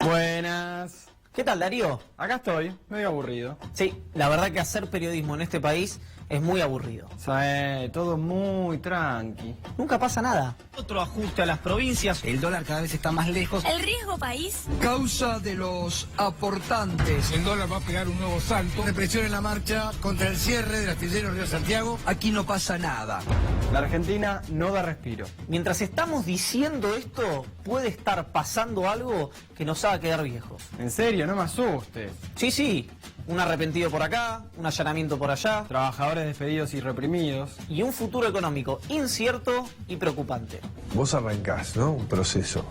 Buenas. ¿Qué tal, Darío? Acá estoy, medio aburrido. Sí, la verdad que hacer periodismo en este país es muy aburrido. Todo muy tranqui. Nunca pasa nada. Otro ajuste a las provincias. El dólar cada vez está más lejos. El riesgo país. Causa de los aportantes. El dólar va a pegar un nuevo salto. Represión en la marcha contra el cierre del astillero Río Santiago. Aquí no pasa nada. La Argentina no da respiro. Mientras estamos diciendo esto, puede estar pasando algo que nos haga quedar viejos. En serio, no me asustes. Sí, un arrepentido por acá, un allanamiento por allá Trabajadores despedidos y reprimidos. y un futuro económico incierto y preocupante. Vos arrancás, ¿no? Un proceso.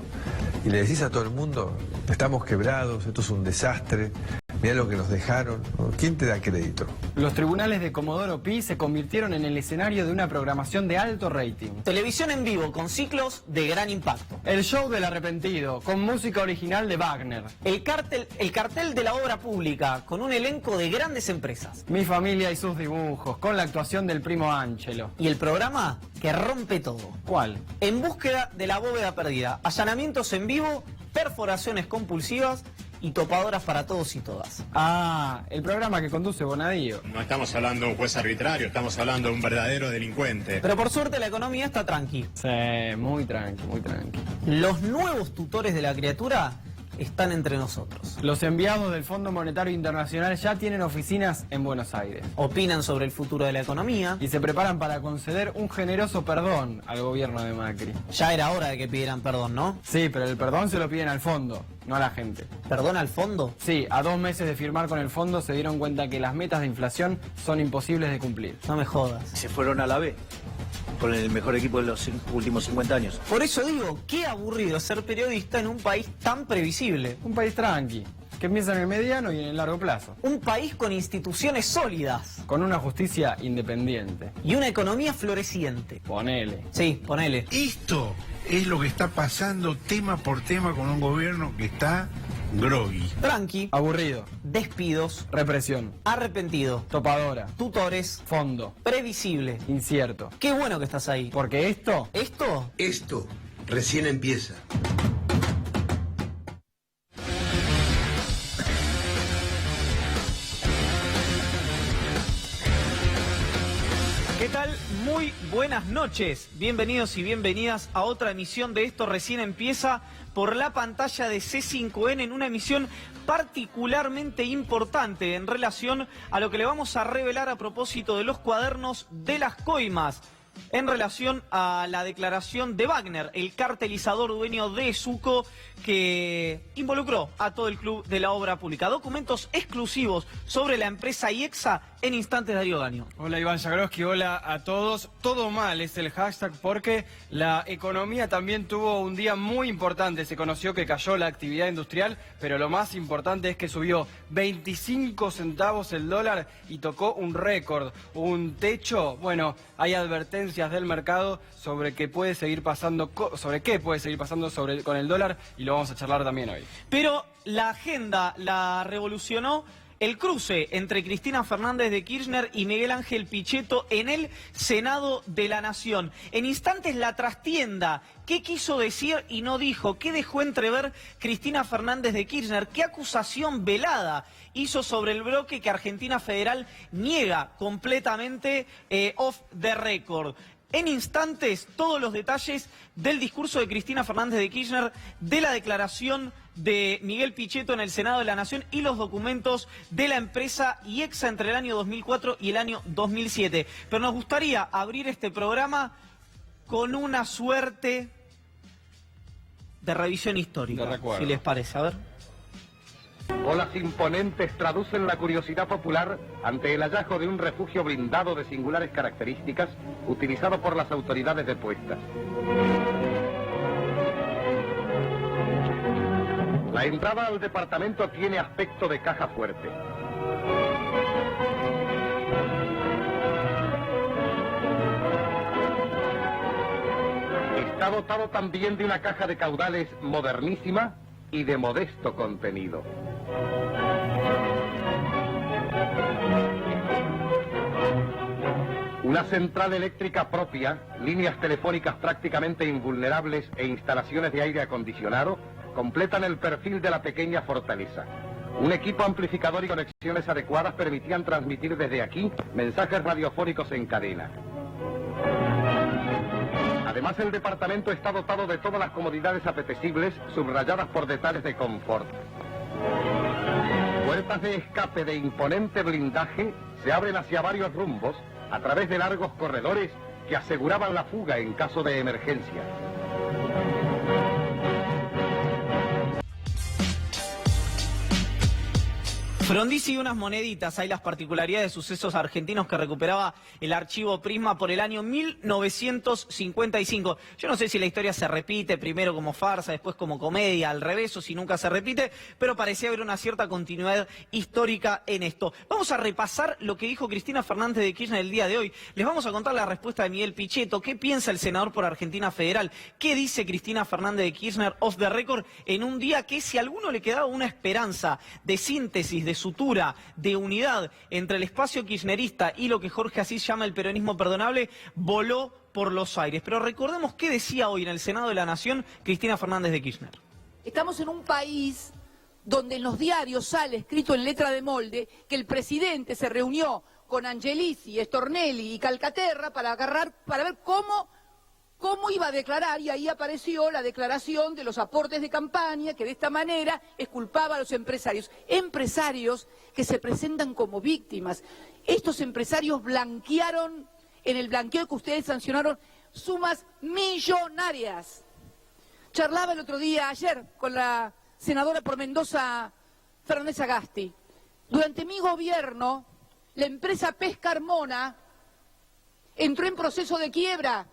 Y le decís a todo el mundo, estamos quebrados, esto es un desastre, mirá lo que nos dejaron. ¿No? ¿Quién te da crédito? Los tribunales de Comodoro Pi se convirtieron en el escenario de una programación de alto rating. Televisión en vivo con ciclos de gran impacto. El show del arrepentido, con música original de Wagner. El cartel de la obra pública con un elenco de grandes empresas. Mi familia y sus dibujos, con la actuación del primo Ángelo. Y el programa que rompe todo. ¿Cuál? En búsqueda de la bóveda perdida. Allanamientos en vivo, perforaciones compulsivas y topadoras para todos y todas. Ah, el programa que conduce Bonadío. No estamos hablando de un juez arbitrario, estamos hablando de un verdadero delincuente. Pero por suerte la economía está tranqui. Sí, muy tranqui, muy tranqui. Los nuevos tutores de la criatura están entre nosotros. Los enviados del Fondo Monetario Internacional ya tienen oficinas en Buenos Aires. Opinan sobre el futuro de la economía. Y se preparan para conceder un generoso perdón al gobierno de Macri. Ya era hora de que pidieran perdón, ¿no? Sí, pero el perdón se lo piden al fondo, no a la gente. ¿Perdón al fondo? Sí, a 2 meses de firmar con el fondo se dieron cuenta que las metas de inflación son imposibles de cumplir. No me jodas. Se fueron a la B, con el mejor equipo de los últimos 50 años. Por eso digo, qué aburrido ser periodista en un país tan previsible. Un país tranqui, que piensa en el mediano y en el largo plazo. Un país con instituciones sólidas. Con una justicia independiente. Y una economía floreciente. Ponele. Sí, ponele. Esto es lo que está pasando tema por tema con un gobierno que está groggy. Tranqui. Aburrido. Despidos. Represión. Arrepentido. Topadora. Tutores. Fondo. Previsible. Incierto. Qué bueno que estás ahí. Porque esto... Esto recién empieza. ¿Qué tal? Muy buenas noches. Bienvenidos y bienvenidas a otra emisión de Esto Recién Empieza por la pantalla de C5N en una emisión particularmente importante en relación a lo que le vamos a revelar a propósito de los cuadernos de las coimas. En relación a la declaración de Wagner, el cartelizador dueño de Suco, que involucró a todo el club de la obra pública. Documentos exclusivos sobre la empresa IEXA en instantes, Darío Gaño. Hola Iván Jagroski, hola a todos. Todo mal es el hashtag porque la economía también tuvo un día muy importante. Se conoció que cayó la actividad industrial, pero lo más importante es que subió 25 centavos el dólar y tocó un récord, un techo. Bueno, hay advertencias del mercado sobre qué puede seguir pasando con el dólar y lo vamos a charlar también hoy. Pero la agenda la revolucionó el cruce entre Cristina Fernández de Kirchner y Miguel Ángel Pichetto en el Senado de la Nación. En instantes la trastienda. ¿Qué quiso decir y no dijo? ¿Qué dejó entrever Cristina Fernández de Kirchner? ¿Qué acusación velada hizo sobre el bloque que Argentina Federal niega completamente off the record? En instantes, todos los detalles del discurso de Cristina Fernández de Kirchner, de la declaración de Miguel Pichetto en el Senado de la Nación y los documentos de la empresa IEXA entre el año 2004 y el año 2007. Pero nos gustaría abrir este programa con una suerte de revisión histórica, si les parece. A ver. Olas imponentes traducen la curiosidad popular ante el hallazgo de un refugio blindado de singulares características utilizado por las autoridades depuestas. La entrada al departamento tiene aspecto de caja fuerte. Está dotado también de una caja de caudales modernísima y de modesto contenido. Una central eléctrica propia, líneas telefónicas prácticamente invulnerables e instalaciones de aire acondicionado completan el perfil de la pequeña fortaleza. Un equipo amplificador y conexiones adecuadas permitían transmitir desde aquí mensajes radiofónicos en cadena. Además, el departamento está dotado de todas las comodidades apetecibles, subrayadas por detalles de confort. Puertas de escape de imponente blindaje se abren hacia varios rumbos a través de largos corredores que aseguraban la fuga en caso de emergencia. Frondizi y unas moneditas, hay las particularidades de sucesos argentinos que recuperaba el archivo Prisma por el año 1955. Yo no sé si la historia se repite, primero como farsa, después como comedia, al revés, o si nunca se repite, pero parecía haber una cierta continuidad histórica en esto. Vamos a repasar lo que dijo Cristina Fernández de Kirchner el día de hoy. Les vamos a contar la respuesta de Miguel Pichetto, qué piensa el senador por Argentina Federal, qué dice Cristina Fernández de Kirchner off the record en un día que, si a alguno le quedaba una esperanza de síntesis, de sutura, de unidad entre el espacio kirchnerista y lo que Jorge Asís llama el peronismo perdonable, voló por los aires. Pero recordemos qué decía hoy en el Senado de la Nación Cristina Fernández de Kirchner. Estamos en un país donde en los diarios sale escrito en letra de molde que el presidente se reunió con Angelici, Stornelli y Calcaterra para ver cómo iba a declarar, y ahí apareció la declaración de los aportes de campaña, que de esta manera exculpaba a los empresarios. Empresarios que se presentan como víctimas. Estos empresarios blanquearon, en el blanqueo que ustedes sancionaron, sumas millonarias. Charlaba el otro día, ayer, con la senadora por Mendoza, Fernández Agasti. Durante mi gobierno, la empresa Pesca Armona entró en proceso de quiebra.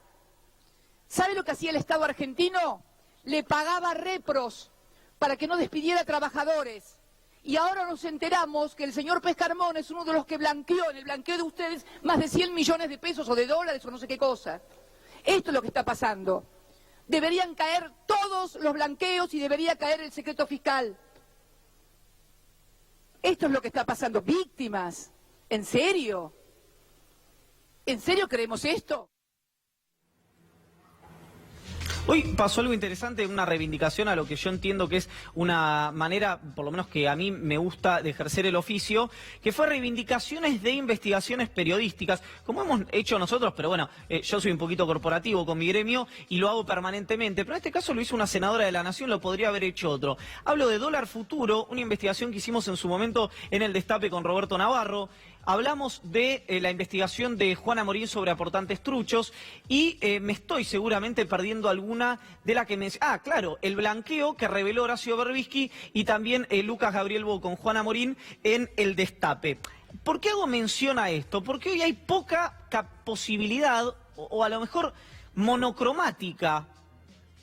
¿Sabe lo que hacía el Estado argentino? Le pagaba repros para que no despidiera trabajadores. Y ahora nos enteramos que el señor Pesca Armona es uno de los que blanqueó, en el blanqueo de ustedes, más de 100 millones de pesos o de dólares o no sé qué cosa. Esto es lo que está pasando. Deberían caer todos los blanqueos y debería caer el secreto fiscal. Esto es lo que está pasando. Víctimas. ¿En serio? ¿En serio creemos esto? Hoy pasó algo interesante, una reivindicación a lo que yo entiendo que es una manera, por lo menos que a mí me gusta, de ejercer el oficio, que fue reivindicaciones de investigaciones periodísticas, como hemos hecho nosotros, pero bueno, yo soy un poquito corporativo con mi gremio y lo hago permanentemente, pero en este caso lo hizo una senadora de la Nación, lo podría haber hecho otro. Hablo de Dólar Futuro, una investigación que hicimos en su momento en el Destape con Roberto Navarro. Hablamos de la investigación de Juana Morín sobre aportantes truchos y me estoy seguramente perdiendo alguna de la que me... Ah, claro, el blanqueo que reveló Horacio Berbisky y también Lucas Gabriel Bo con Juana Morín en el Destape. ¿Por qué hago mención a esto? Porque hoy hay poca posibilidad, o a lo mejor monocromática,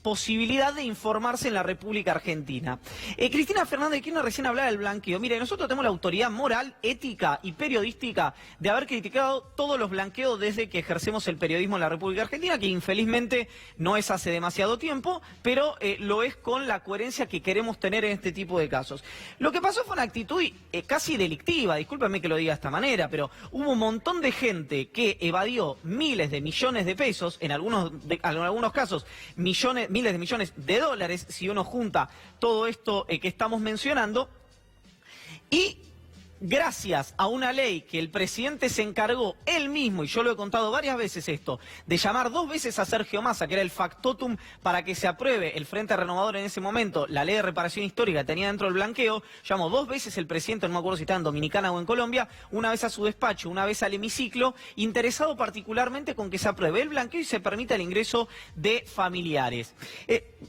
posibilidad de informarse en la República Argentina. Cristina Fernández de Kirchner recién hablaba del blanqueo. Mire, nosotros tenemos la autoridad moral, ética y periodística de haber criticado todos los blanqueos desde que ejercemos el periodismo en la República Argentina, que infelizmente no es hace demasiado tiempo, pero lo es con la coherencia que queremos tener en este tipo de casos. Lo que pasó fue una actitud casi delictiva, discúlpenme que lo diga de esta manera, pero hubo un montón de gente que evadió miles de millones de pesos, en algunos casos miles de millones de dólares, si uno junta todo esto que estamos mencionando, y gracias a una ley que el presidente se encargó él mismo, y yo lo he contado varias veces esto, de llamar 2 veces a Sergio Massa, que era el factotum para que se apruebe el Frente Renovador en ese momento, la ley de reparación histórica que tenía dentro del blanqueo, llamó 2 veces el presidente, no me acuerdo si estaba en Dominicana o en Colombia, una vez a su despacho, una vez al hemiciclo, interesado particularmente con que se apruebe el blanqueo y se permita el ingreso de familiares.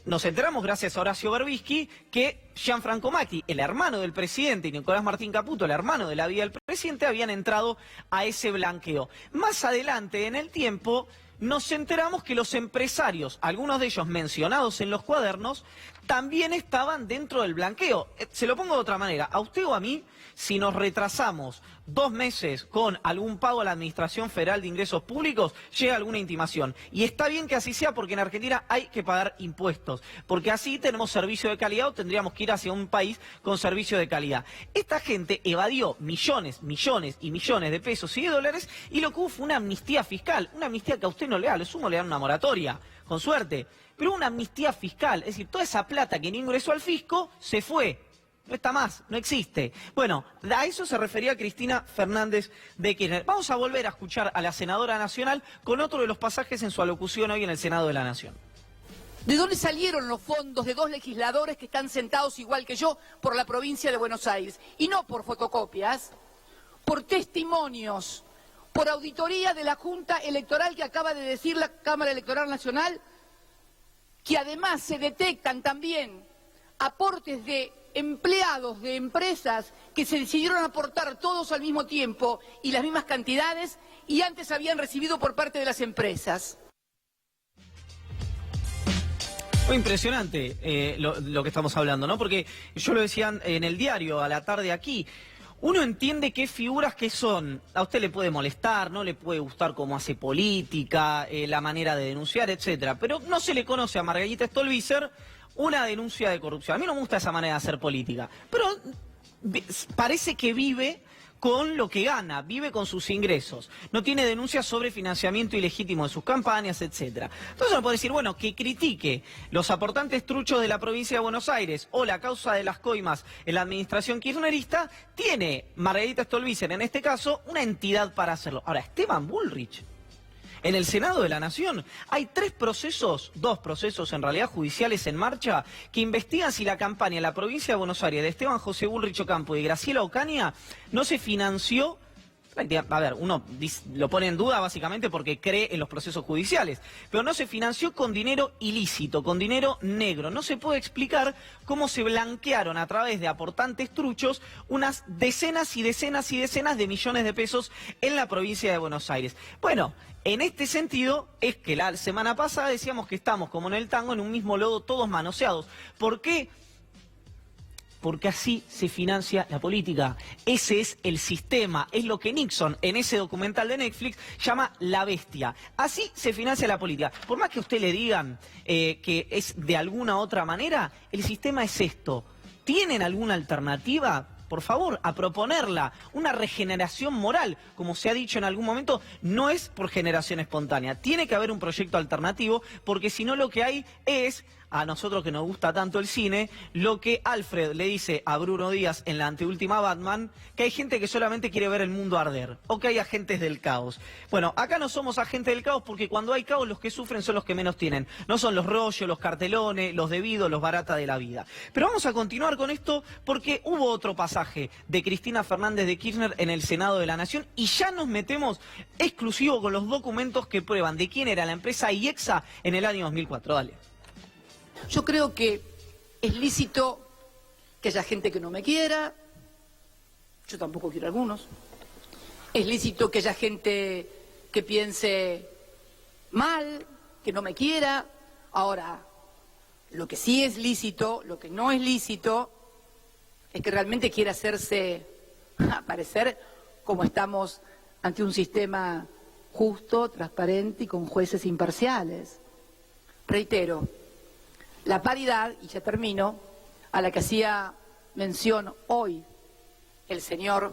Nos enteramos gracias a Horacio Berbisky que Gianfranco Macri, el hermano del presidente, y Nicolás Martín Caputo, el hermano de la vida del presidente, habían entrado a ese blanqueo. Más adelante en el tiempo, nos enteramos que los empresarios, algunos de ellos mencionados en los cuadernos, también estaban dentro del blanqueo. Se lo pongo de otra manera, a usted o a mí, si nos retrasamos 2 meses con algún pago a la Administración Federal de Ingresos Públicos, llega alguna intimación. Y está bien que así sea, porque en Argentina hay que pagar impuestos, porque así tenemos servicio de calidad o tendríamos que ir hacia un país con servicio de calidad. Esta gente evadió millones, millones y millones de pesos y de dólares, y lo que hubo fue una amnistía fiscal, una amnistía que a usted no le da, lo sumo le dan una moratoria, con suerte, pero una amnistía fiscal, es decir, toda esa plata que no ingresó al fisco se fue. No está más, no existe. Bueno, a eso se refería Cristina Fernández de Kirchner. Vamos a volver a escuchar a la senadora nacional con otro de los pasajes en su alocución hoy en el Senado de la Nación. ¿De dónde salieron los fondos de 2 legisladores que están sentados igual que yo por la provincia de Buenos Aires? Y no por fotocopias, por testimonios, por auditoría de la Junta Electoral que acaba de decir la Cámara Electoral Nacional, que además se detectan también aportes de empleados de empresas que se decidieron aportar todos al mismo tiempo y las mismas cantidades y antes habían recibido por parte de las empresas. Muy impresionante lo que estamos hablando, ¿no? Porque yo lo decía en el diario a la tarde aquí. Uno entiende qué figuras que son. A usted le puede molestar, no le puede gustar cómo hace política, la manera de denunciar, etcétera. Pero no se le conoce a Margarita Stolbizer una denuncia de corrupción. A mí no me gusta esa manera de hacer política, pero parece que vive con lo que gana, vive con sus ingresos. No tiene denuncias sobre financiamiento ilegítimo de sus campañas, etcétera. Entonces uno puede decir, bueno, que critique los aportantes truchos de la provincia de Buenos Aires o la causa de las coimas en la administración kirchnerista, tiene Margarita Stolbizer, en este caso, una entidad para hacerlo. Ahora, Esteban Bullrich, en el Senado de la Nación hay 2 procesos en realidad judiciales en marcha que investigan si la campaña en la provincia de Buenos Aires de Esteban José Bullrich Ocampo y Graciela Ocaña no se financió. A ver, uno lo pone en duda básicamente porque cree en los procesos judiciales, pero no se financió con dinero ilícito, con dinero negro. No se puede explicar cómo se blanquearon a través de aportantes truchos unas decenas y decenas y decenas de millones de pesos en la provincia de Buenos Aires. Bueno, en este sentido es que la semana pasada decíamos que estamos como en el tango, en un mismo lodo, todos manoseados. ¿Por qué? Porque así se financia la política. Ese es el sistema, es lo que Nixon en ese documental de Netflix llama la bestia. Así se financia la política. Por más que a usted le digan que es de alguna otra manera, el sistema es esto. ¿Tienen alguna alternativa? Por favor, a proponerla. Una regeneración moral, como se ha dicho en algún momento, no es por generación espontánea. Tiene que haber un proyecto alternativo, porque si no lo que hay es, a nosotros que nos gusta tanto el cine, lo que Alfred le dice a Bruno Díaz en la anteúltima Batman, que hay gente que solamente quiere ver el mundo arder, o que hay agentes del caos. Bueno, acá no somos agentes del caos porque cuando hay caos los que sufren son los que menos tienen. No son los rollos, los cartelones, los debidos, los barata de la vida. Pero vamos a continuar con esto porque hubo otro pasaje de Cristina Fernández de Kirchner en el Senado de la Nación y ya nos metemos exclusivo con los documentos que prueban de quién era la empresa IEXA en el año 2004. Dale. Yo creo que es lícito que haya gente que no me quiera, yo tampoco quiero a algunos. Es lícito que haya gente que piense mal, que no me quiera. Ahora, lo que sí es lícito, lo que no es lícito, es que realmente quiera hacerse aparecer como estamos ante un sistema justo, transparente y con jueces imparciales. Reitero, la paridad, y ya termino, a la que hacía mención hoy el señor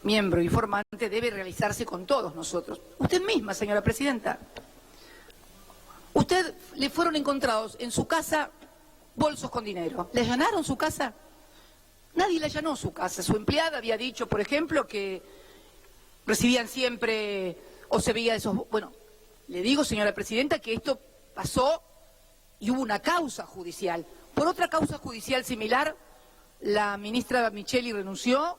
miembro informante, debe realizarse con todos nosotros. Usted misma, señora presidenta. Usted le fueron encontrados en su casa bolsos con dinero. ¿Le allanaron su casa? Nadie le allanó su casa. Su empleada había dicho, por ejemplo, que recibían siempre o se veía esos... Bueno, le digo, señora presidenta, que esto pasó y hubo una causa judicial. Por otra causa judicial similar, la ministra Micheli renunció,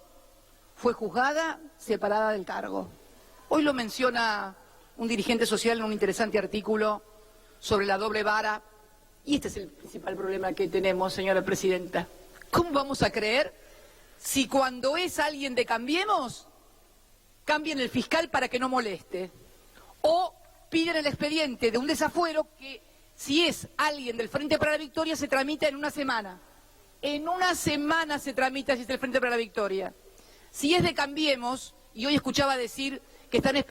fue juzgada, separada del cargo. Hoy lo menciona un dirigente social en un interesante artículo sobre la doble vara. Y este es el principal problema que tenemos, señora presidenta. ¿Cómo vamos a creer si cuando es alguien de Cambiemos, cambien el fiscal para que no moleste? O piden el expediente de un desafuero que, si es alguien del Frente para la Victoria, se tramita en una semana. En una semana se tramita si es el Frente para la Victoria. Si es de Cambiemos, y hoy escuchaba decir que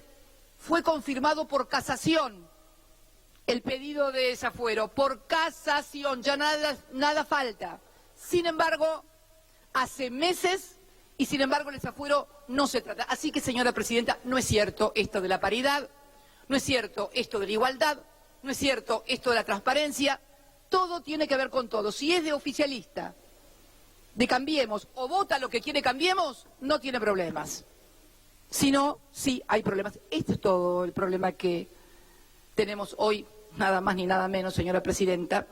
fue confirmado por casación el pedido de desafuero, por casación, ya nada falta. Sin embargo, hace meses, y sin embargo el desafuero no se trata. Así que, señora presidenta, no es cierto esto de la paridad, no es cierto esto de la igualdad, no es cierto esto de la transparencia, todo tiene que ver con todo. Si es de oficialista, de Cambiemos, o vota lo que quiere Cambiemos, no tiene problemas. Si no, sí hay problemas. Este es todo el problema que tenemos hoy, nada más ni nada menos, señora presidenta.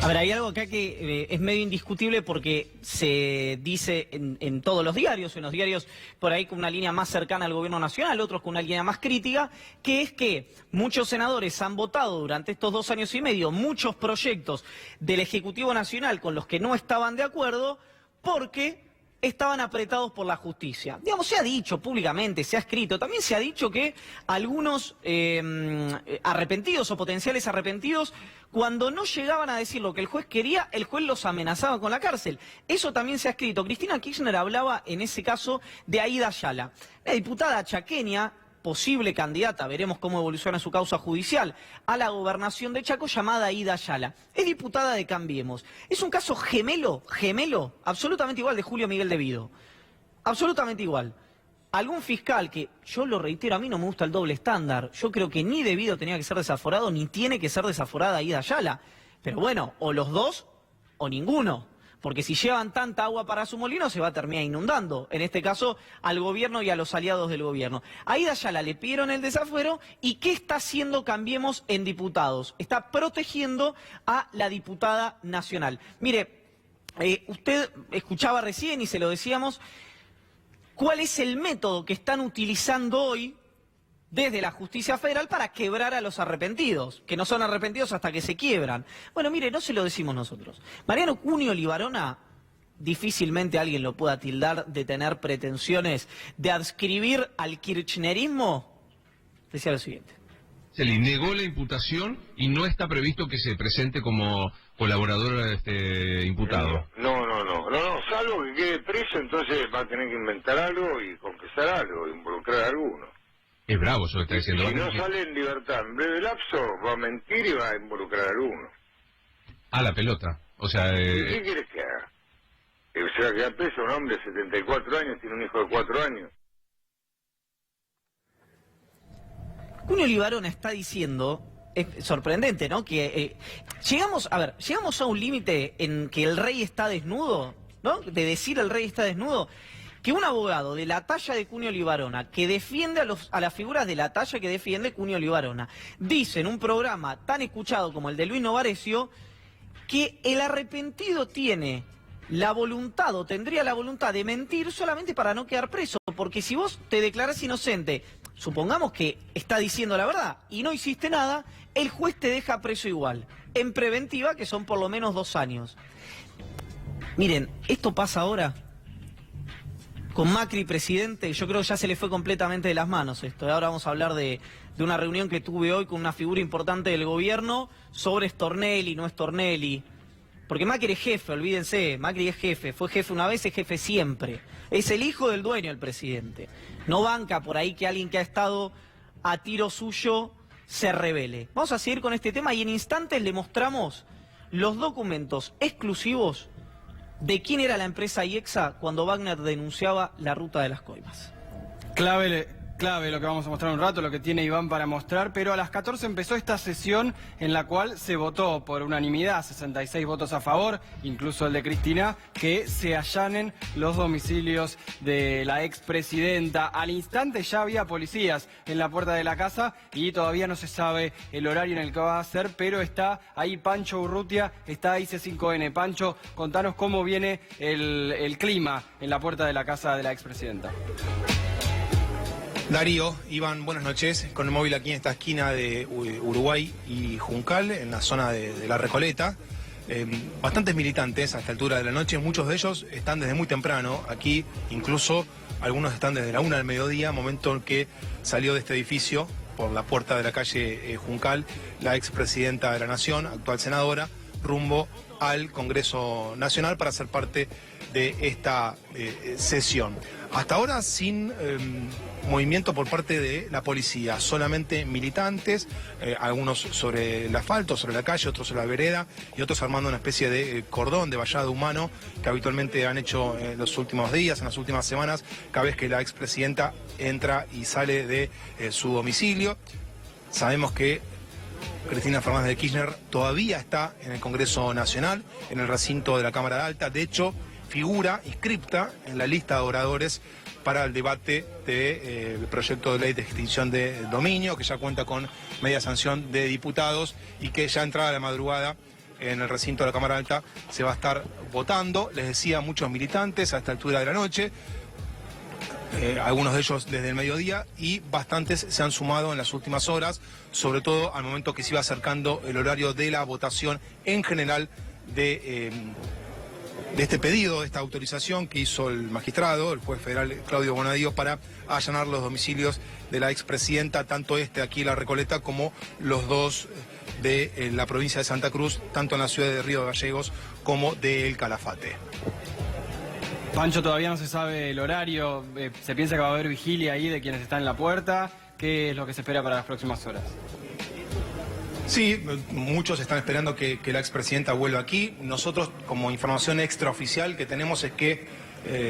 A ver, hay algo acá que es medio indiscutible porque se dice en todos los diarios, en los diarios por ahí con una línea más cercana al gobierno nacional, otros con una línea más crítica, que es que muchos senadores han votado durante estos 2 años y medio muchos proyectos del Ejecutivo Nacional con los que no estaban de acuerdo porque estaban apretados por la justicia. Digamos, se ha dicho públicamente, se ha escrito, también se ha dicho que algunos arrepentidos o potenciales arrepentidos, cuando no llegaban a decir lo que el juez quería, el juez los amenazaba con la cárcel. Eso también se ha escrito. Cristina Kirchner hablaba en ese caso de Aida Ayala, la diputada chaqueña, posible candidata, veremos cómo evoluciona su causa judicial, a la gobernación de Chaco, llamada Aida Ayala. Es diputada de Cambiemos. Es un caso gemelo, absolutamente igual de Julio Miguel de Vido. Absolutamente igual. Algún fiscal que, yo lo reitero, a mí no me gusta el doble estándar. Yo creo que ni de Vido tenía que ser desaforado, ni tiene que ser desaforada Aida Ayala. Pero bueno, o los dos, o ninguno. Porque si llevan tanta agua para su molino, se va a terminar inundando. En este caso, al gobierno y a los aliados del gobierno. A Aida Ayala le pidieron el desafuero. ¿Y qué está haciendo Cambiemos en diputados? Está protegiendo a la diputada nacional. Mire, usted escuchaba recién y se lo decíamos, ¿cuál es el método que están utilizando hoy desde la justicia federal para quebrar a los arrepentidos, que no son arrepentidos hasta que se quiebran? Bueno, mire, no se lo decimos nosotros. Mariano Cunio Libarona, difícilmente alguien lo pueda tildar de tener pretensiones de adscribir al kirchnerismo, decía lo siguiente. Se le negó la imputación y no está previsto que se presente como colaborador imputado. No, salvo que quede preso, entonces va a tener que inventar algo y confesar algo, involucrar a alguno. Es bravo eso que está diciendo. Si no sale en libertad en breve lapso, va a mentir y va a involucrar a alguno. A la pelota. O sea... ¿Qué quieres que haga? Se va a quedar preso un hombre de 74 años, tiene un hijo de 4 años. Cunio Libarona está diciendo, es sorprendente, ¿no? Que llegamos a un límite en que el rey está desnudo, ¿no? De decir el rey está desnudo. Que un abogado de la talla de Cunio Libarona, que defiende a las figuras de la talla que defiende Cunio Libarona, dice en un programa tan escuchado como el de Luis Novarecio, que el arrepentido tiene la voluntad o tendría la voluntad de mentir solamente para no quedar preso, porque si vos te declarás inocente, supongamos que está diciendo la verdad y no hiciste nada, el juez te deja preso igual, en preventiva, que son por lo menos 2 años. Miren, esto pasa ahora con Macri presidente. Yo creo que ya se le fue completamente de las manos esto. Ahora vamos a hablar de una reunión que tuve hoy con una figura importante del gobierno sobre Stornelli, no Stornelli. Porque Macri es jefe, olvídense, Macri es jefe, fue jefe una vez, es jefe siempre. Es el hijo del dueño el presidente. No banca por ahí que alguien que ha estado a tiro suyo se rebele. Vamos a seguir con este tema y en instantes le mostramos los documentos exclusivos de quién era la empresa IEXA cuando Wagner denunciaba la ruta de las coimas. Clave lo que vamos a mostrar un rato, lo que tiene Iván para mostrar, pero a las 14 empezó esta sesión en la cual se votó por unanimidad, 66 votos a favor, incluso el de Cristina, que se allanen los domicilios de la expresidenta. Al instante ya había policías en la puerta de la casa y todavía no se sabe el horario en el que va a ser, pero está ahí Pancho Urrutia, está ahí C5N. Pancho, contanos cómo viene el clima en la puerta de la casa de la expresidenta. Darío, Iván, buenas noches. Con el móvil aquí en esta esquina de Uruguay y Juncal, en la zona de La Recoleta. Bastantes militantes a esta altura de la noche, muchos de ellos están desde muy temprano aquí, incluso algunos están desde la 1 del mediodía, momento en que salió de este edificio por la puerta de la calle Juncal la expresidenta de la Nación, actual senadora, rumbo al Congreso Nacional para ser parte de esta sesión. Hasta ahora sin movimiento por parte de la policía, solamente militantes, algunos sobre el asfalto, sobre la calle, otros sobre la vereda y otros armando una especie de cordón de vallado humano que habitualmente han hecho en los últimos días, en las últimas semanas, cada vez que la expresidenta entra y sale de su domicilio. Sabemos que Cristina Fernández de Kirchner todavía está en el Congreso Nacional, en el recinto de la Cámara Alta. De hecho, figura inscripta en la lista de oradores para el debate del proyecto de ley de extinción de dominio, que ya cuenta con media sanción de diputados y que ya entrada la madrugada en el recinto de la Cámara Alta se va a estar votando. Les decía, muchos militantes a esta altura de la noche, algunos de ellos desde el mediodía, y bastantes se han sumado en las últimas horas, sobre todo al momento que se iba acercando el horario de la votación en general de este pedido, de esta autorización que hizo el magistrado, el juez federal Claudio Bonadío, para allanar los domicilios de la expresidenta, tanto aquí en La Recoleta como los dos de la provincia de Santa Cruz, tanto en la ciudad de Río Gallegos como de El Calafate. Pancho, todavía no se sabe el horario, se piensa que va a haber vigilia ahí de quienes están en la puerta. ¿Qué es lo que se espera para las próximas horas? Sí, muchos están esperando que la expresidenta vuelva aquí. Nosotros, como información extraoficial que tenemos, es que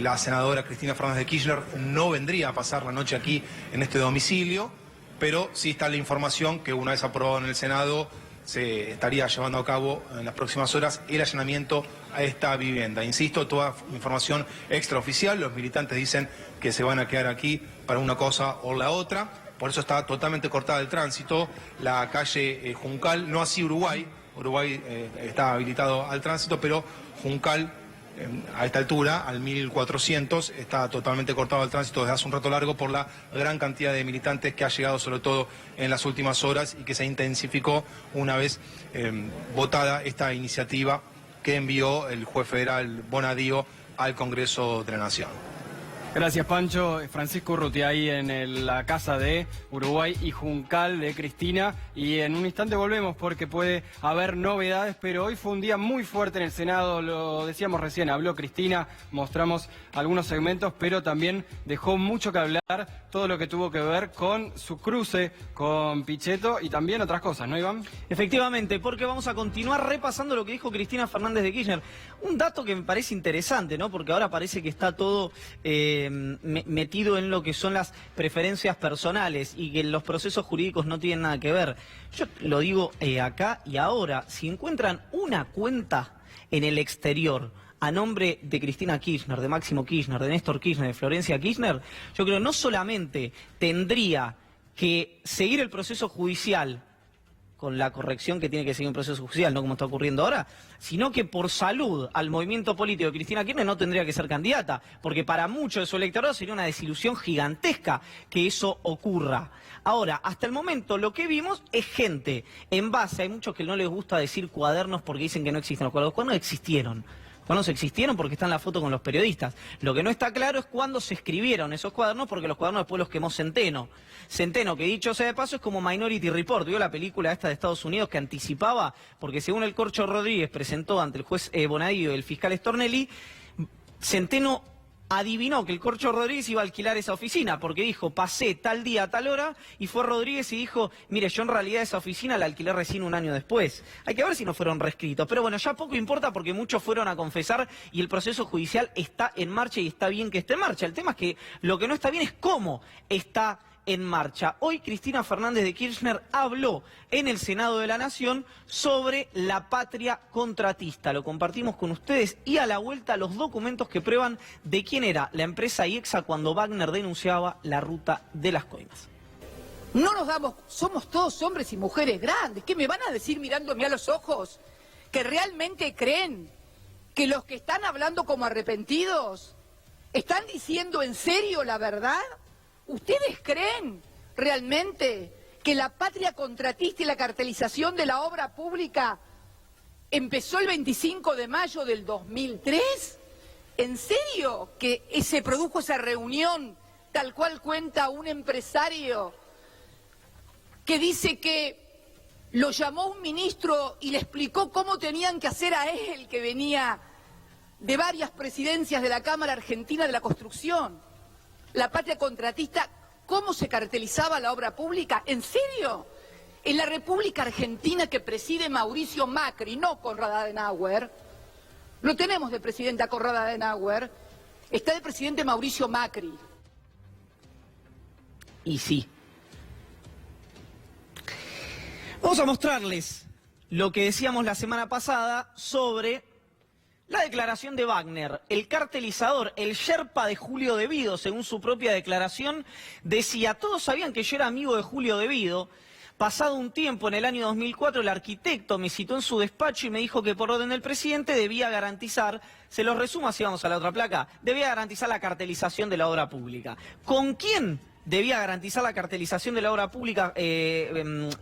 la senadora Cristina Fernández de Kirchner no vendría a pasar la noche aquí en este domicilio, pero sí está la información que una vez aprobado en el Senado se estaría llevando a cabo en las próximas horas el allanamiento a esta vivienda. Insisto, toda información extraoficial, los militantes dicen que se van a quedar aquí para una cosa o la otra. Por eso está totalmente cortada el tránsito, la calle Juncal, no así Uruguay está habilitado al tránsito, pero Juncal a esta altura, al 1400, está totalmente cortado al tránsito desde hace un rato largo por la gran cantidad de militantes que ha llegado sobre todo en las últimas horas y que se intensificó una vez votada esta iniciativa que envió el juez federal Bonadío al Congreso de la Nación. Gracias, Pancho. Francisco Urruti ahí en la casa de Uruguay y Juncal de Cristina. Y en un instante volvemos porque puede haber novedades, pero hoy fue un día muy fuerte en el Senado, lo decíamos recién, habló Cristina, mostramos algunos segmentos, pero también dejó mucho que hablar todo lo que tuvo que ver con su cruce con Pichetto y también otras cosas, ¿no, Iván? Efectivamente, porque vamos a continuar repasando lo que dijo Cristina Fernández de Kirchner. Un dato que me parece interesante, ¿no? Porque ahora parece que está todo metido en lo que son las preferencias personales y que los procesos jurídicos no tienen nada que ver. Yo lo digo acá y ahora, si encuentran una cuenta en el exterior a nombre de Cristina Kirchner, de Máximo Kirchner, de Néstor Kirchner, de Florencia Kirchner, yo creo no solamente tendría que seguir el proceso judicial con la corrección que tiene que seguir un proceso judicial, no como está ocurriendo ahora, sino que por salud al movimiento político de Cristina Kirchner no tendría que ser candidata, porque para muchos de su electorado sería una desilusión gigantesca que eso ocurra. Ahora, hasta el momento lo que vimos es gente en base, hay muchos que no les gusta decir cuadernos porque dicen que no existen los cuadernos existieron. Cuándo existieron porque está en la foto con los periodistas. Lo que no está claro es cuándo se escribieron esos cuadernos, porque los cuadernos después los quemó Centeno. Centeno, que dicho sea de paso, es como Minority Report. ¿Vio la película esta de Estados Unidos que anticipaba? Porque según el Corcho Rodríguez presentó ante el juez Bonadío y el fiscal Stornelli, Centeno adivinó que el Corcho Rodríguez iba a alquilar esa oficina, porque dijo, pasé tal día a tal hora, y fue Rodríguez y dijo, mire, yo en realidad esa oficina la alquilé recién un año después. Hay que ver si no fueron reescritos, pero bueno, ya poco importa porque muchos fueron a confesar y el proceso judicial está en marcha y está bien que esté en marcha. El tema es que lo que no está bien es cómo está en marcha. Hoy Cristina Fernández de Kirchner habló en el Senado de la Nación sobre la patria contratista. Lo compartimos con ustedes y a la vuelta los documentos que prueban de quién era la empresa IEXA cuando Wagner denunciaba la ruta de las coimas. No nos damos, somos todos hombres y mujeres grandes. ¿Qué me van a decir mirándome a los ojos? ¿Que realmente creen que los que están hablando como arrepentidos están diciendo en serio la verdad? ¿Ustedes creen realmente que la patria contratista y la cartelización de la obra pública empezó el 25 de mayo del 2003? ¿En serio que se produjo esa reunión tal cual cuenta un empresario que dice que lo llamó un ministro y le explicó cómo tenían que hacer a él, que venía de varias presidencias de la Cámara Argentina de la Construcción, la patria contratista, cómo se cartelizaba la obra pública? ¿En serio? En la República Argentina que preside Mauricio Macri, no Konrad Adenauer, no tenemos de presidente a Konrad Adenauer, está de presidente Mauricio Macri. Y sí. Vamos a mostrarles lo que decíamos la semana pasada sobre la declaración de Wagner. El cartelizador, el Sherpa de Julio De Vido, según su propia declaración, decía: todos sabían que yo era amigo de Julio De Vido. Pasado un tiempo, en el año 2004, el arquitecto me citó en su despacho y me dijo que por orden del presidente debía garantizar, se los resumo así, vamos a la otra placa, debía garantizar la cartelización de la obra pública. ¿Con quién debía garantizar la cartelización de la obra pública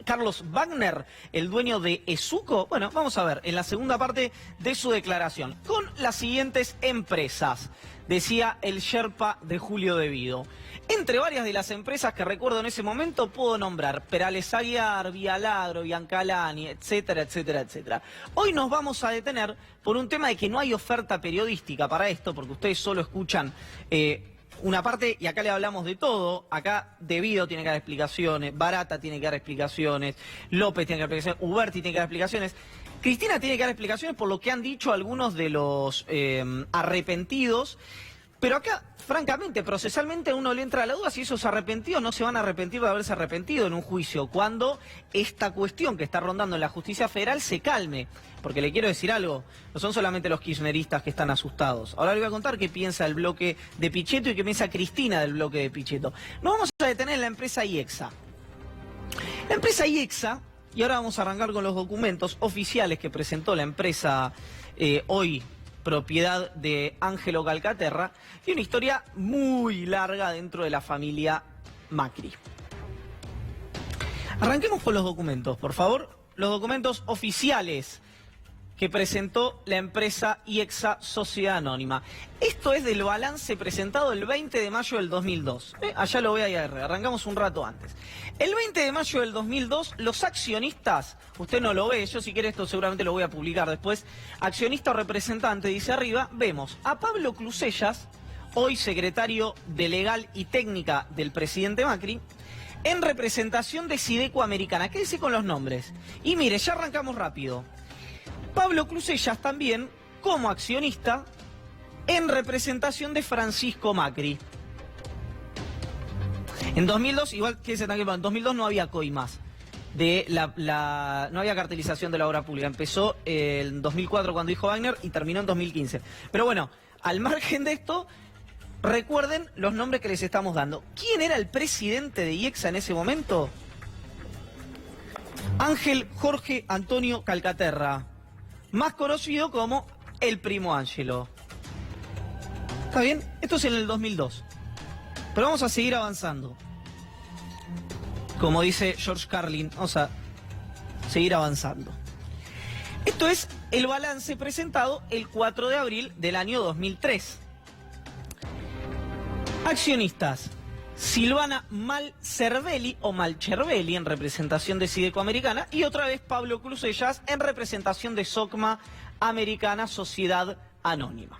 Carlos Wagner, el dueño de Esuco? Bueno, vamos a ver en la segunda parte de su declaración. Con las siguientes empresas, decía el Sherpa de Julio De Vido. Entre varias de las empresas que recuerdo en ese momento puedo nombrar Perales Aguiar, Vialagro, Biancalani, etcétera, etcétera, etcétera. Hoy nos vamos a detener por un tema de que no hay oferta periodística para esto, porque ustedes solo escuchan una parte, y acá le hablamos de todo. Acá De Vido tiene que dar explicaciones, Barata tiene que dar explicaciones, López tiene que dar explicaciones, Uberti tiene que dar explicaciones, Cristina tiene que dar explicaciones por lo que han dicho algunos de los arrepentidos. Pero acá, francamente, procesalmente a uno le entra la duda si esos arrepentidos no se van a arrepentir de haberse arrepentido en un juicio, cuando esta cuestión que está rondando en la justicia federal se calme. Porque le quiero decir algo, no son solamente los kirchneristas que están asustados. Ahora le voy a contar qué piensa el bloque de Pichetto y qué piensa Cristina del bloque de Pichetto. Nos vamos a detener en la empresa IEXA. La empresa IEXA, y ahora vamos a arrancar con los documentos oficiales que presentó la empresa hoy, propiedad de Ángelo Calcaterra, y una historia muy larga dentro de la familia Macri. Arranquemos con los documentos, por favor. Los documentos oficiales que presentó la empresa IEXA Sociedad Anónima. Esto es del balance presentado el 20 de mayo del 2002. Allá lo ve ahí, arrancamos un rato antes. El 20 de mayo del 2002, los accionistas, usted no lo ve, yo si quiere esto seguramente lo voy a publicar después, accionista o representante, dice arriba, vemos a Pablo Clusellas, hoy secretario de Legal y Técnica del presidente Macri, en representación de Sideco Americana. Quédese con los nombres. Y mire, ya arrancamos rápido. Pablo Clusellas también como accionista en representación de Francisco Macri. En 2002, igual que en 2002 no había coimas, no había cartelización de la obra pública. Empezó en 2004 cuando dijo Wagner y terminó en 2015. Pero bueno, al margen de esto, recuerden los nombres que les estamos dando. ¿Quién era el presidente de IEXA en ese momento? Ángel Jorge Antonio Calcaterra, más conocido como el Primo Ángelo. ¿Está bien? Esto es en el 2002. Pero vamos a seguir avanzando. Como dice George Carlin, vamos a seguir avanzando. Esto es el balance presentado el 4 de abril del año 2003. Accionistas: Silvana Malcervelli o Malcervelli en representación de Sideco Americana, y otra vez Pablo Clusellas en representación de SOCMA Americana Sociedad Anónima.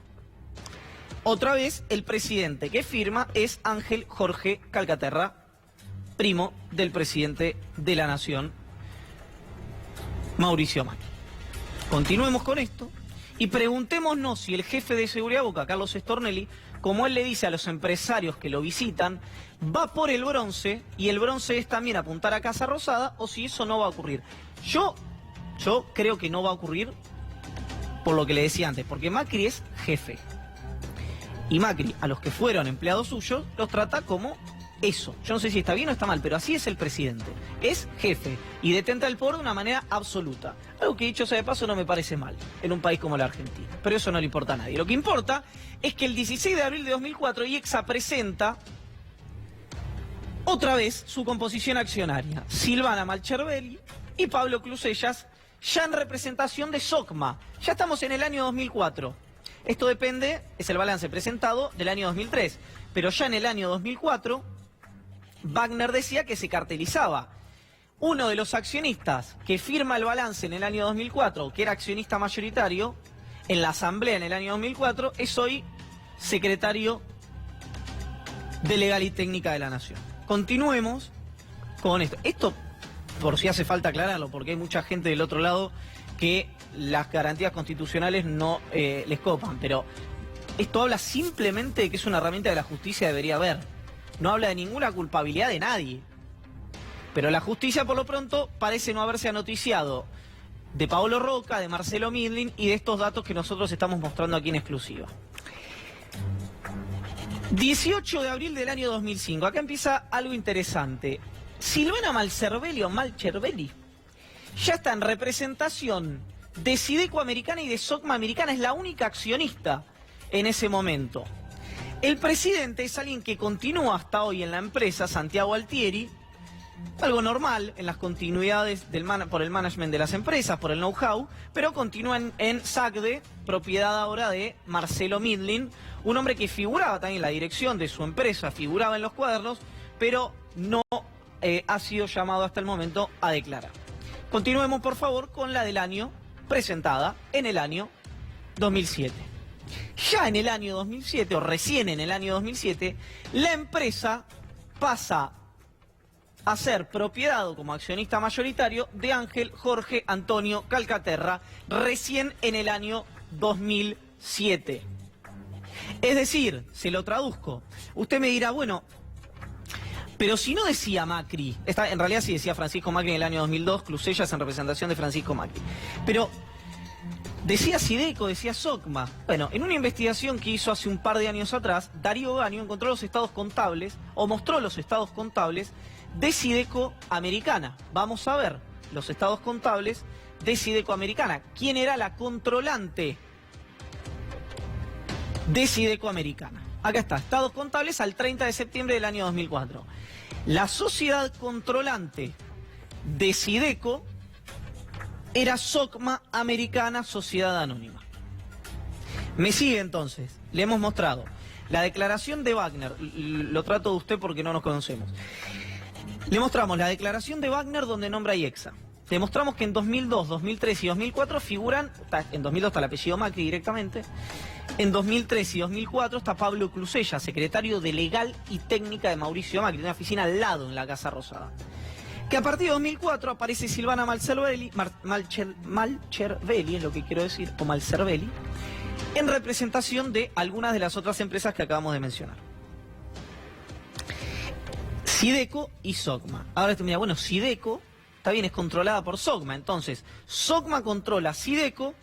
Otra vez el presidente que firma es Ángel Jorge Calcaterra, primo del presidente de la Nación, Mauricio Macri. Continuemos con esto y preguntémonos si el jefe de Seguridad Boca, Carlos Stornelli, como él le dice a los empresarios que lo visitan, va por el bronce, y el bronce es también apuntar a Casa Rosada, o si eso no va a ocurrir. Yo creo que no va a ocurrir por lo que le decía antes, porque Macri es jefe. Y Macri, a los que fueron empleados suyos, los trata como eso. Yo no sé si está bien o está mal, pero así es el presidente. Es jefe y detenta el poder de una manera absoluta. Algo que, dicho sea de paso, no me parece mal en un país como la Argentina. Pero eso no le importa a nadie. Lo que importa es que el 16 de abril de 2004 IEXA presenta otra vez su composición accionaria. Silvana Malcervelli y Pablo Clusellas, ya en representación de SOCMA. Ya estamos en el año 2004. Esto depende, es el balance presentado del año 2003. Pero ya en el año 2004, Wagner decía que se cartelizaba. Uno de los accionistas que firma el balance en el año 2004, que era accionista mayoritario, en la asamblea en el año 2004, es hoy secretario de Legal y Técnica de la Nación. Continuemos con esto. Esto, por si hace falta aclararlo, porque hay mucha gente del otro lado que las garantías constitucionales no les copan, pero esto habla simplemente de que es una herramienta de la justicia debería haber. No habla de ninguna culpabilidad de nadie. Pero la justicia, por lo pronto, parece no haberse anoticiado de Paolo Roca, de Marcelo Midlin y de estos datos que nosotros estamos mostrando aquí en exclusiva. 18 de abril del año 2005. Acá empieza algo interesante. Silvana Malcervelli o Malcervelli ya está en representación de Sideco Americana y de Socma Americana. Es la única accionista en ese momento. El presidente es alguien que continúa hasta hoy en la empresa, Santiago Altieri. Algo normal en las continuidades por el management de las empresas, por el know-how, pero continúan en SACDE, propiedad ahora de Marcelo Midlin, un hombre que figuraba también en la dirección de su empresa, figuraba en los cuadernos, pero no ha sido llamado hasta el momento a declarar. Continuemos, por favor, con la del año, presentada en el año 2007. Ya en el año 2007, o recién en el año 2007, la empresa pasa a ser propiedad o como accionista mayoritario de Ángel Jorge Antonio Calcaterra, recién en el año 2007. Es decir, se lo traduzco, usted me dirá, bueno, pero si no decía Macri, en realidad sí decía Francisco Macri en el año 2002, Clusellas en representación de Francisco Macri, pero decía Sideco, decía Socma. Bueno, en una investigación que hizo hace un par de años atrás, Darío Gaño encontró los estados contables, o mostró los estados contables de Sideco Americana. Vamos a ver los estados contables de Sideco Americana. ¿Quién era la controlante de Sideco Americana? Acá está, estados contables al 30 de septiembre del año 2004. La sociedad controlante de Sideco era Socma Americana Sociedad Anónima. Me sigue entonces, le hemos mostrado la declaración de Wagner, lo trato de usted porque no nos conocemos. Le mostramos la declaración de Wagner donde nombra a IEXA. Le mostramos que en 2002, 2003 y 2004 figuran, en 2002 está el apellido Macri directamente, en 2003 y 2004 está Pablo Clusella, secretario de Legal y Técnica de Mauricio Macri, una oficina al lado en la Casa Rosada. Que a partir de 2004 aparece Silvana Malcervelli, Malcervelli es lo que quiero decir, o Malcervelli, en representación de algunas de las otras empresas que acabamos de mencionar. Sideco y Socma. Ahora usted me dirá, bueno, Sideco, está bien, es controlada por Socma. Entonces, Socma controla Sideco,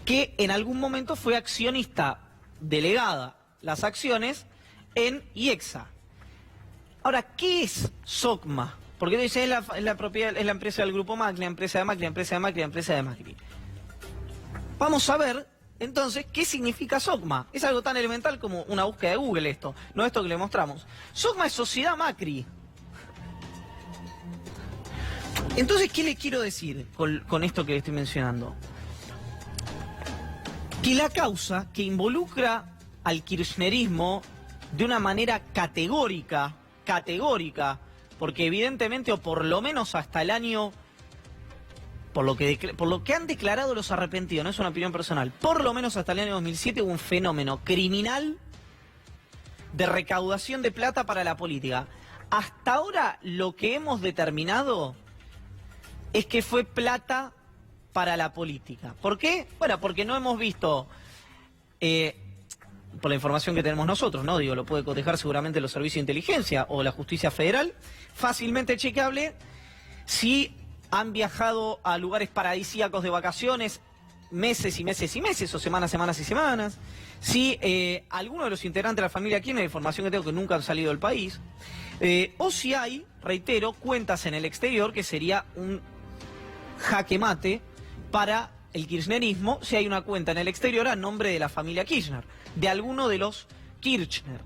que en algún momento fue accionista delegada las acciones en IEXA. Ahora, ¿qué es Socma? Porque dice, es la propiedad, es la empresa del grupo Macri, la empresa de Macri, la empresa de Macri, la empresa de Macri. Vamos a ver, entonces, ¿qué significa Socma? Es algo tan elemental como una búsqueda de Google esto, no esto que le mostramos. Socma es Sociedad Macri. Entonces, ¿qué le quiero decir con esto que le estoy mencionando? Que la causa que involucra al kirchnerismo de una manera categórica, porque evidentemente, o por lo menos hasta el año, por lo que han declarado los arrepentidos, no es una opinión personal, por lo menos hasta el año 2007 hubo un fenómeno criminal de recaudación de plata para la política. Hasta ahora lo que hemos determinado es que fue plata para la política. ¿Por qué? Bueno, porque no hemos visto, por la información que tenemos nosotros, ¿no? Digo, lo puede cotejar seguramente los servicios de inteligencia o la justicia federal, fácilmente chequeable, si han viajado a lugares paradisíacos de vacaciones meses y meses y meses, o semanas y semanas, si alguno de los integrantes de la familia Kirchner, información que tengo que nunca han salido del país, o si hay, reitero, cuentas en el exterior, que sería un jaque mate para el kirchnerismo, si hay una cuenta en el exterior a nombre de la familia Kirchner, de alguno de los Kirchner.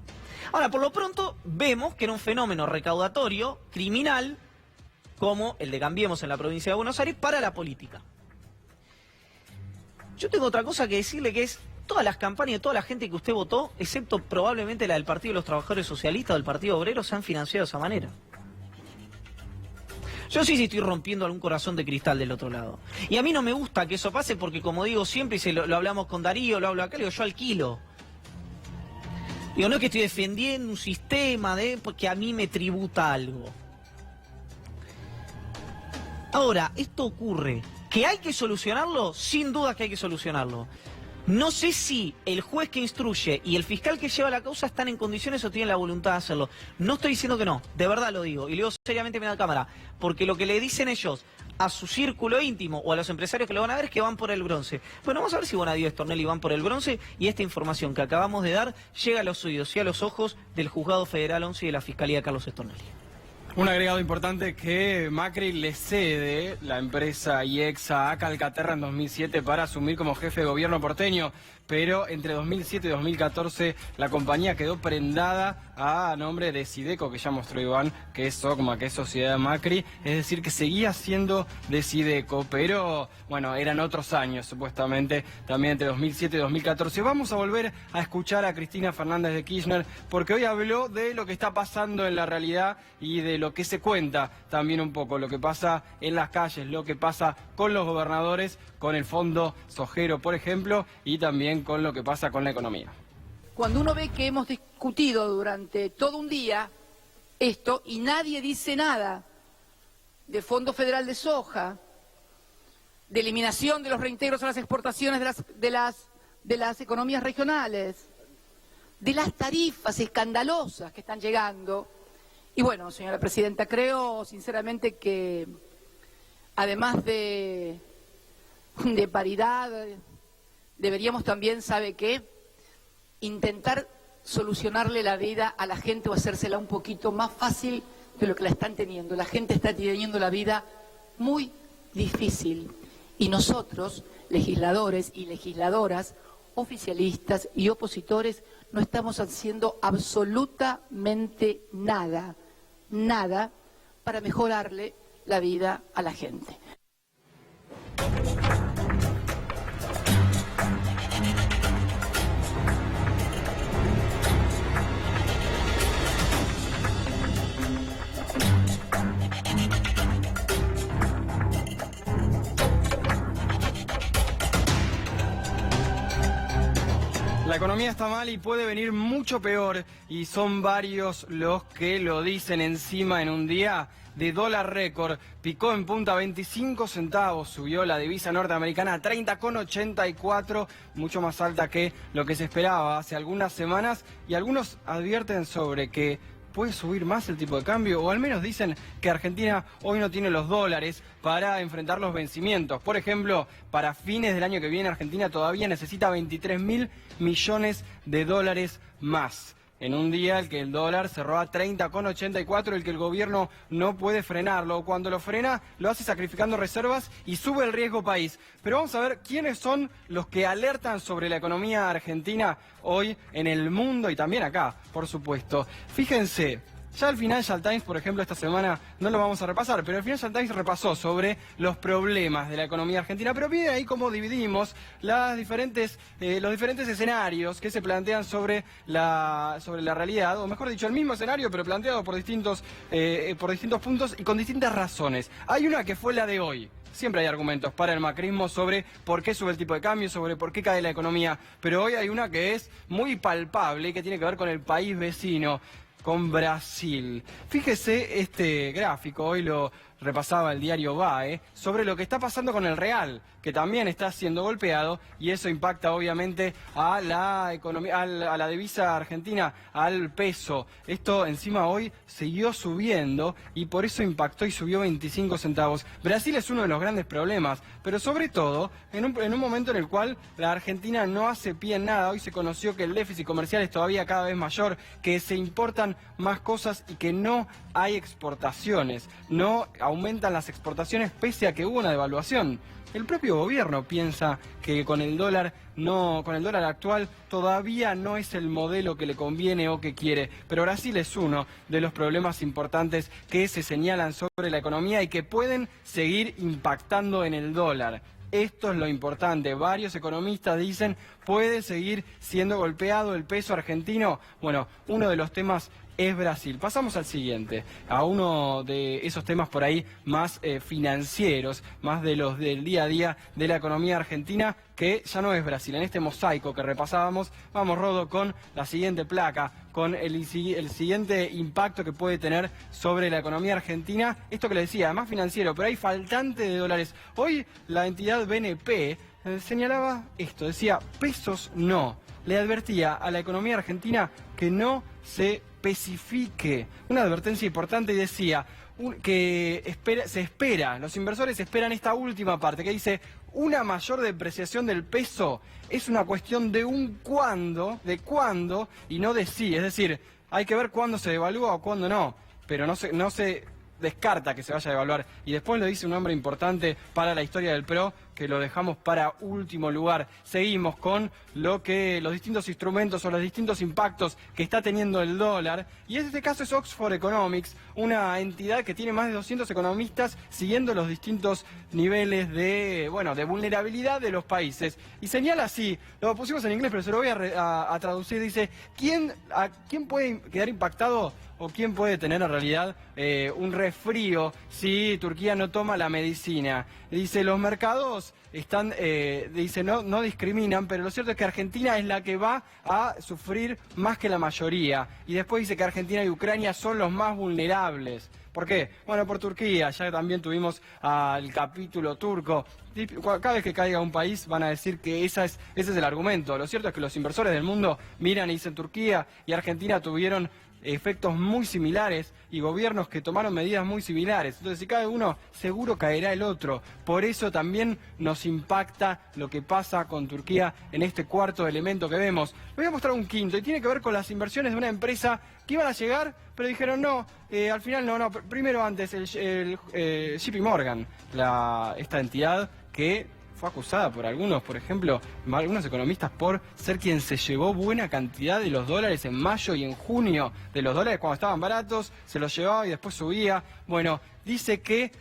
Ahora, por lo pronto, vemos que era un fenómeno recaudatorio, criminal, como el de Cambiemos en la provincia de Buenos Aires, para la política. Yo tengo otra cosa que decirle, que es, todas las campañas de toda la gente que usted votó, excepto probablemente la del Partido de los Trabajadores Socialistas o del Partido Obrero, se han financiado de esa manera. Yo sí estoy rompiendo algún corazón de cristal del otro lado. Y a mí no me gusta que eso pase porque, como digo siempre, y lo hablamos con Darío, lo hablo acá, le digo, yo alquilo. Digo, no es que estoy defendiendo un sistema porque a mí me tributa algo. Ahora, esto ocurre. ¿Que hay que solucionarlo? Sin duda que hay que solucionarlo. No sé si el juez que instruye y el fiscal que lleva la causa están en condiciones o tienen la voluntad de hacerlo. No estoy diciendo que no, de verdad lo digo. Y lo digo seriamente en la cámara. Porque lo que le dicen ellos a su círculo íntimo o a los empresarios que lo van a ver es que van por el bronce. Bueno, vamos a ver si Bonadío y Stornelli van por el bronce y esta información que acabamos de dar llega a los oídos y a los ojos del Juzgado Federal 11 y de la Fiscalía de Carlos Stornelli. Un agregado importante que Macri le cede la empresa IEXA a Calcaterra en 2007 para asumir como jefe de gobierno porteño, pero entre 2007 y 2014 la compañía quedó prendada a nombre de Sideco, que ya mostró Iván, que es SOCMA, que es Sociedad de Macri, es decir, que seguía siendo de Sideco, pero bueno, eran otros años supuestamente, también entre 2007 y 2014. Vamos a volver a escuchar a Cristina Fernández de Kirchner, porque hoy habló de lo que está pasando en la realidad y de lo que se cuenta también un poco, lo que pasa en las calles, lo que pasa con los gobernadores, con el fondo sojero, por ejemplo, y también con lo que pasa con la economía. Cuando uno ve que hemos discutido durante todo un día esto y nadie dice nada de Fondo Federal de Soja, de eliminación de los reintegros a las exportaciones de las economías regionales, de las tarifas escandalosas que están llegando. Y bueno, señora presidenta, creo sinceramente que además de paridad, deberíamos también, ¿sabe qué? Intentar solucionarle la vida a la gente o hacérsela un poquito más fácil de lo que la están teniendo. La gente está teniendo la vida muy difícil y nosotros, legisladores y legisladoras, oficialistas y opositores, no estamos haciendo absolutamente nada para mejorarle la vida a la gente. La economía está mal y puede venir mucho peor, y son varios los que lo dicen. Encima, en un día de dólar récord, picó en punta 25 centavos, subió la divisa norteamericana a 30,84, mucho más alta que lo que se esperaba hace algunas semanas, y algunos advierten sobre que puede subir más el tipo de cambio, o al menos dicen que Argentina hoy no tiene los dólares para enfrentar los vencimientos. Por ejemplo, para fines del año que viene Argentina todavía necesita 23.000 millones de dólares más. En un día el que el dólar cerró a 30,84, el que el gobierno no puede frenarlo. Cuando lo frena, lo hace sacrificando reservas y sube el riesgo país. Pero vamos a ver quiénes son los que alertan sobre la economía argentina hoy en el mundo y también acá, por supuesto. Fíjense. Ya el Financial Times, por ejemplo, esta semana no lo vamos a repasar, pero el Financial Times repasó sobre los problemas de la economía argentina, pero pide ahí cómo dividimos los diferentes escenarios que se plantean sobre la realidad, o mejor dicho, el mismo escenario, pero planteado por distintos puntos y con distintas razones. Hay una que fue la de hoy. Siempre hay argumentos para el macrismo sobre por qué sube el tipo de cambio, sobre por qué cae la economía, pero hoy hay una que es muy palpable y que tiene que ver con el país vecino, con Brasil. Fíjese este gráfico, hoy lo repasaba el diario BAE, sobre lo que está pasando con el real, que también está siendo golpeado, y eso impacta obviamente a la economía, a la divisa argentina, al peso. Esto encima hoy siguió subiendo y por eso impactó y subió 25 centavos. Brasil es uno de los grandes problemas, pero sobre todo en un momento en el cual la Argentina no hace pie en nada. Hoy se conoció que el déficit comercial es todavía cada vez mayor, que se importan más cosas y que no hay exportaciones, no aumentan las exportaciones pese a que hubo una devaluación. El propio gobierno piensa que con el dólar actual todavía no es el modelo que le conviene o que quiere, pero Brasil es uno de los problemas importantes que se señalan sobre la economía y que pueden seguir impactando en el dólar. esto es lo importante. Varios economistas dicen, ¿puede seguir siendo golpeado el peso argentino? Bueno, uno de los temas es Brasil. Pasamos al siguiente, a uno de esos temas por ahí más financieros, más de los del día a día de la economía argentina, que ya no es Brasil. En este mosaico que repasábamos, vamos, Rodo, con la siguiente placa, con el siguiente impacto que puede tener sobre la economía argentina. Esto que le decía, además financiero, pero hay faltante de dólares. Hoy la entidad BNP señalaba esto, decía, pesos no. Le advertía a la economía argentina que no se especifique. Una advertencia importante, y decía que se espera, los inversores esperan esta última parte que dice: una mayor depreciación del peso es una cuestión de cuándo y no de sí. Es decir, hay que ver cuándo se devalúa o cuándo no, pero no se descarta que se vaya a devaluar. Y después lo dice un hombre importante para la historia del PRO, que lo dejamos para último lugar. Seguimos con los distintos instrumentos o los distintos impactos que está teniendo el dólar. Y en este caso es Oxford Economics, una entidad que tiene más de 200 economistas siguiendo los distintos niveles de vulnerabilidad de los países. Y señala así, lo pusimos en inglés, pero se lo voy a traducir. Dice, ¿a quién puede quedar impactado o quién puede tener en realidad un resfrío si Turquía no toma la medicina? Dice, los mercados no discriminan, pero lo cierto es que Argentina es la que va a sufrir más que la mayoría. Y después dice que Argentina y Ucrania son los más vulnerables. ¿Por qué? Bueno, por Turquía, ya también tuvimos al capítulo turco. Cada vez que caiga un país van a decir que ese es el argumento. Lo cierto es que los inversores del mundo miran y dicen, Turquía y Argentina tuvieron efectos muy similares y gobiernos que tomaron medidas muy similares. Entonces, si cae uno, seguro caerá el otro. Por eso también nos impacta lo que pasa con Turquía en este cuarto elemento que vemos. Le voy a mostrar un quinto, y tiene que ver con las inversiones de una empresa que iban a llegar, pero dijeron no, al final no. Primero antes, el JP Morgan, esta entidad que fue acusada por algunos, por ejemplo, algunos economistas, por ser quien se llevó buena cantidad de los dólares en mayo y en junio, de los dólares cuando estaban baratos, se los llevaba y después subía. Bueno, dice que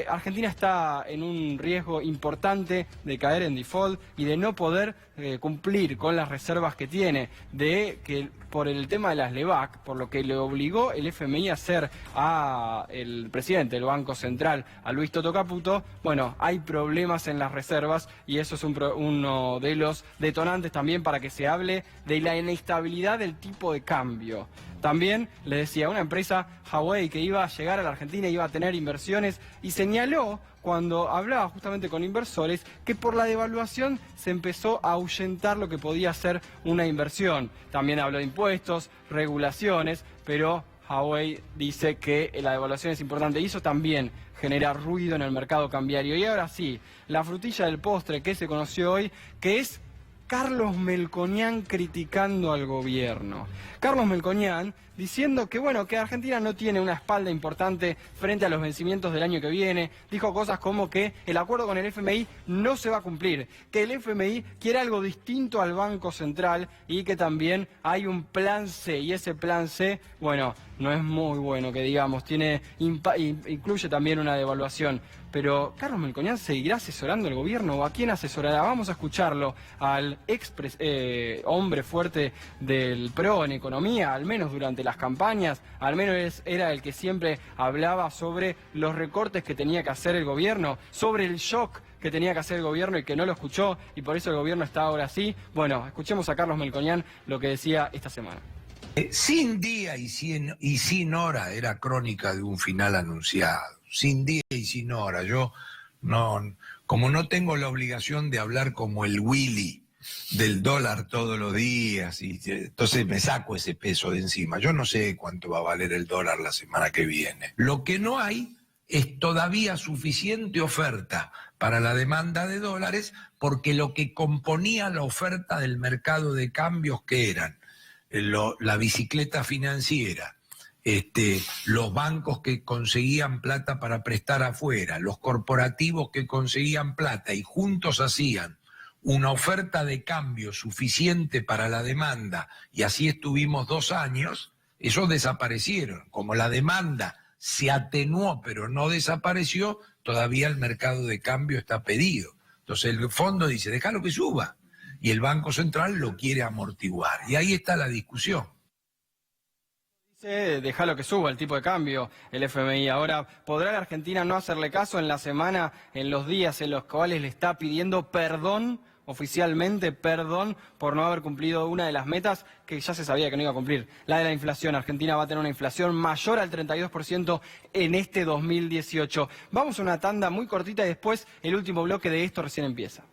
Argentina está en un riesgo importante de caer en default y de no poder cumplir con las reservas que tiene, por el tema de las LEVAC, por lo que le obligó el FMI a hacer el presidente del Banco Central, a Luis Toto Caputo. Bueno, hay problemas en las reservas y eso es uno de los detonantes también para que se hable de la inestabilidad del tipo de cambio. También le decía, una empresa, Huawei, que iba a llegar a la Argentina, iba a tener inversiones, y señaló, cuando hablaba justamente con inversores, que por la devaluación se empezó a ahuyentar lo que podía ser una inversión. También habló de impuestos, regulaciones, pero Huawei dice que la devaluación es importante y eso también genera ruido en el mercado cambiario. Y ahora sí, la frutilla del postre que se conoció hoy, que es Carlos Melconian criticando al gobierno. Carlos Melconian diciendo que que Argentina no tiene una espalda importante frente a los vencimientos del año que viene. Dijo cosas como que el acuerdo con el FMI no se va a cumplir, que el FMI quiere algo distinto al Banco Central y que también hay un plan C, y ese plan C, no es muy bueno que digamos, incluye también una devaluación. Pero Carlos Melconian seguirá asesorando al gobierno, o a quién asesorará. Vamos a escucharlo al hombre fuerte del PRO en economía, al menos durante las campañas, al menos era el que siempre hablaba sobre los recortes que tenía que hacer el gobierno, sobre el shock que tenía que hacer el gobierno y que no lo escuchó, y por eso el gobierno está ahora así. Bueno, escuchemos a Carlos Melconian lo que decía esta semana. Sin día y sin hora era crónica de un final anunciado. Sin día y sin hora. Yo como no tengo la obligación de hablar como el Willy del dólar todos los días, y entonces me saco ese peso de encima. Yo no sé cuánto va a valer el dólar la semana que viene. Lo que no hay es todavía suficiente oferta para la demanda de dólares, porque lo que componía la oferta del mercado de cambios, que eran la bicicleta financiera, los bancos que conseguían plata para prestar afuera, los corporativos que conseguían plata y juntos hacían una oferta de cambio suficiente para la demanda, y así estuvimos 2 años, esos desaparecieron. Como la demanda se atenuó pero no desapareció, todavía el mercado de cambio está pedido. Entonces el fondo dice, déjalo que suba. Y el Banco Central lo quiere amortiguar. Y ahí está la discusión. Dice, déjalo que suba el tipo de cambio, el FMI. Ahora, ¿podrá la Argentina no hacerle caso en la semana, en los días en los cuales le está pidiendo perdón, oficialmente perdón, por no haber cumplido una de las metas que ya se sabía que no iba a cumplir? La de la inflación. Argentina va a tener una inflación mayor al 32% en este 2018. Vamos a una tanda muy cortita y después el último bloque de Esto Recién Empieza.